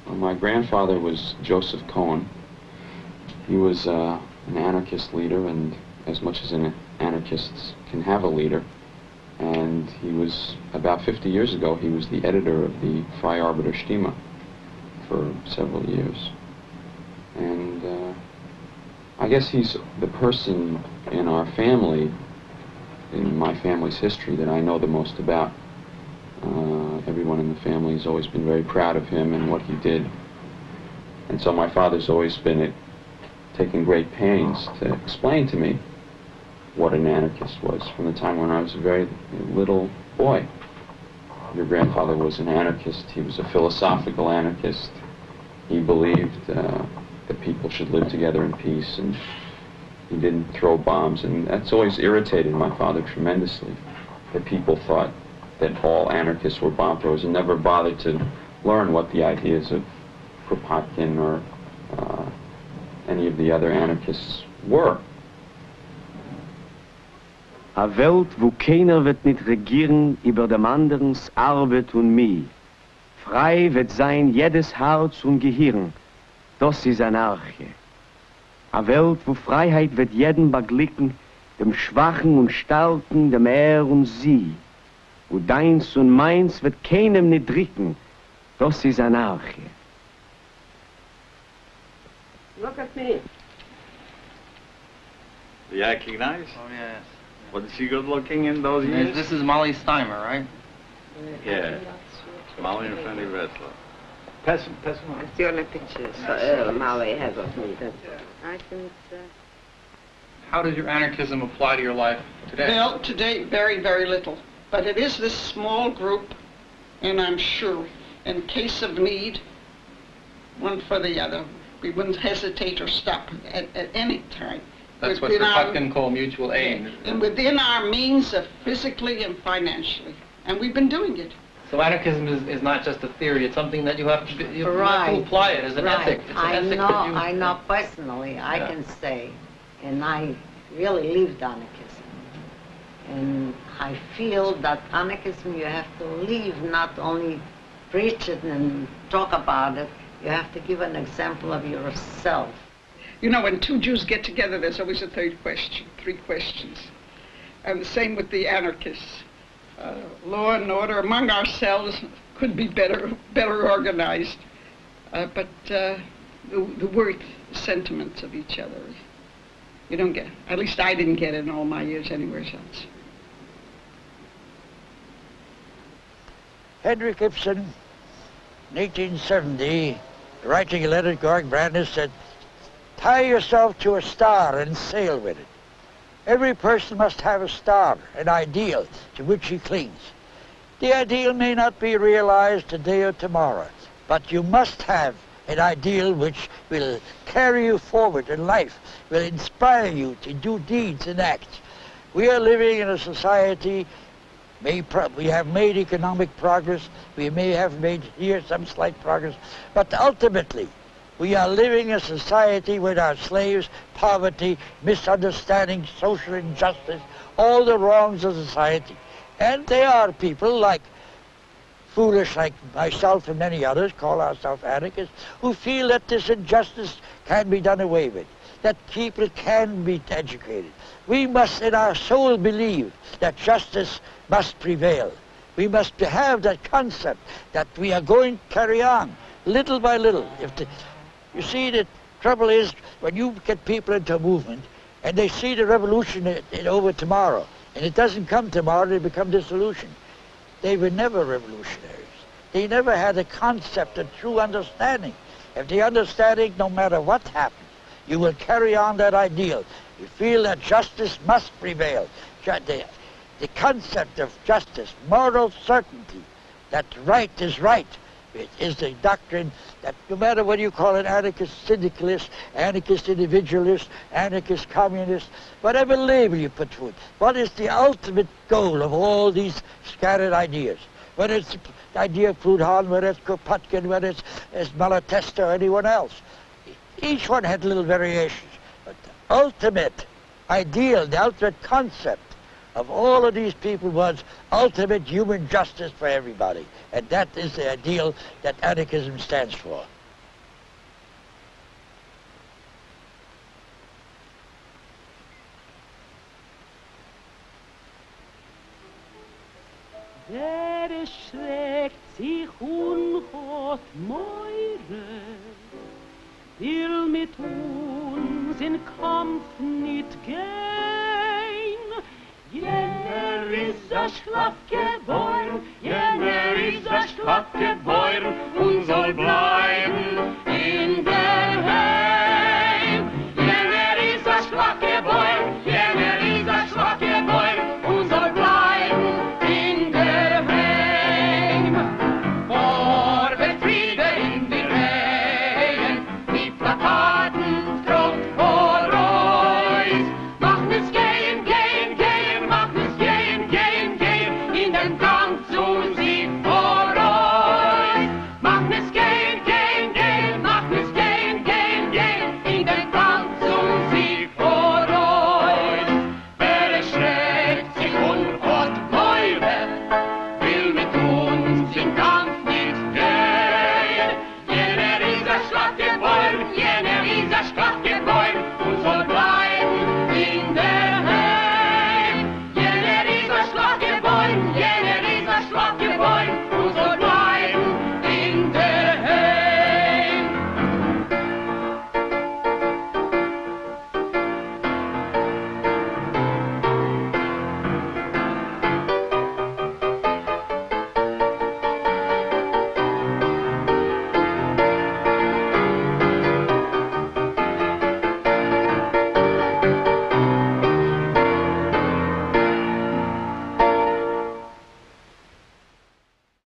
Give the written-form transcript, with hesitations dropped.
My grandfather was Joseph Cohen. He was an anarchist leader, and as much as an anarchist can have a leader. And he was, about 50 years ago, he was the editor of the Freie Arbeiter Stimme for several years. And I guess he's the person in our family, in my family's history, that I know the most about. Everyone in the family has always been very proud of him and what he did. And so my father's always been taking great pains to explain to me what an anarchist was from the time when I was a very little boy. Your grandfather was an anarchist. He was a philosophical anarchist. He believed that people should live together in peace, and he didn't throw bombs. And that's always irritated my father tremendously, that people thought that all anarchists were bomb throwers and never bothered to learn what the ideas of Kropotkin or any of the other anarchists were. A Welt, wo keiner wird nicht regieren über dem anderens Arbeit und Mühe. Frei wird sein jedes Herz und Gehirn. Das ist Anarchie. A Welt, wo Freiheit wird jeden beglicken, dem Schwachen und Starken, dem Er und Sie. Wo deins und meins wird keinem nicht drücken. Das ist Anarchie. Look at me. Do you recognize? Oh, yes. Wasn't she good looking in those years? This is Molly Steimer, right? Yeah. Molly and Fanny Retzler. Pass them on. It's the only pictures Molly has of me. I think. How does your anarchism apply to your life today? Well, today, very, very little. But it is this small group, and I'm sure, in case of need, one for the other. We wouldn't hesitate or stop at any time. That's what Kropotkin called mutual aid. And within our means of physically and financially. And we've been doing it. So anarchism is not just a theory, it's something that you have to apply it as an ethic. It's an ethic that you... I know personally, I can say, and I really lived anarchism. And I feel that anarchism, you have to live, not only preach it and talk about it, you have to give an example of yourself. You know, when two Jews get together, there's always a third question, 3 questions. And the same with the anarchists. Law and order among ourselves could be better organized. But the worth, sentiments of each other, you don't get, at least I didn't get it in all my years anywhere else. Henrik Ibsen, 1970, writing a letter to Georg Brandes, said, "Tie yourself to a star and sail with it." Every person must have a star, an ideal to which he clings. The ideal may not be realized today or tomorrow, but you must have an ideal which will carry you forward in life, will inspire you to do deeds and acts. We are living in a society, we have made economic progress, we may have made here some slight progress, but ultimately, we are living in a society with our slaves, poverty, misunderstanding, social injustice, all the wrongs of society. And there are people foolish like myself and many others, call ourselves anarchists, who feel that this injustice can be done away with, that people can be educated. We must in our soul believe that justice must prevail. We must have that concept that we are going to carry on little by little. You see, the trouble is when you get people into a movement and they see the revolution over tomorrow, and it doesn't come tomorrow, they become disillusioned. They were never revolutionaries. They never had a concept, a true understanding. If the understanding, no matter what happens, you will carry on that ideal. You feel that justice must prevail. The concept of justice, moral certainty, that right is right. It is the doctrine that no matter what you call it, anarchist syndicalist, anarchist individualist, anarchist communist, whatever label you put to it, what is the ultimate goal of all these scattered ideas? Whether it's the idea of Proudhon, whether it's Kropotkin, whether it's Malatesta or anyone else. Each one had little variations. But the ultimate ideal, the ultimate concept of all of these people was ultimate human justice for everybody. And that is the ideal that anarchism stands for. geschreckt sich und hat Meure. Will mit uns in Kampf nicht gehen. Jener ist a Schlafgebäuer, jener ist a Schlafgebäuer, unser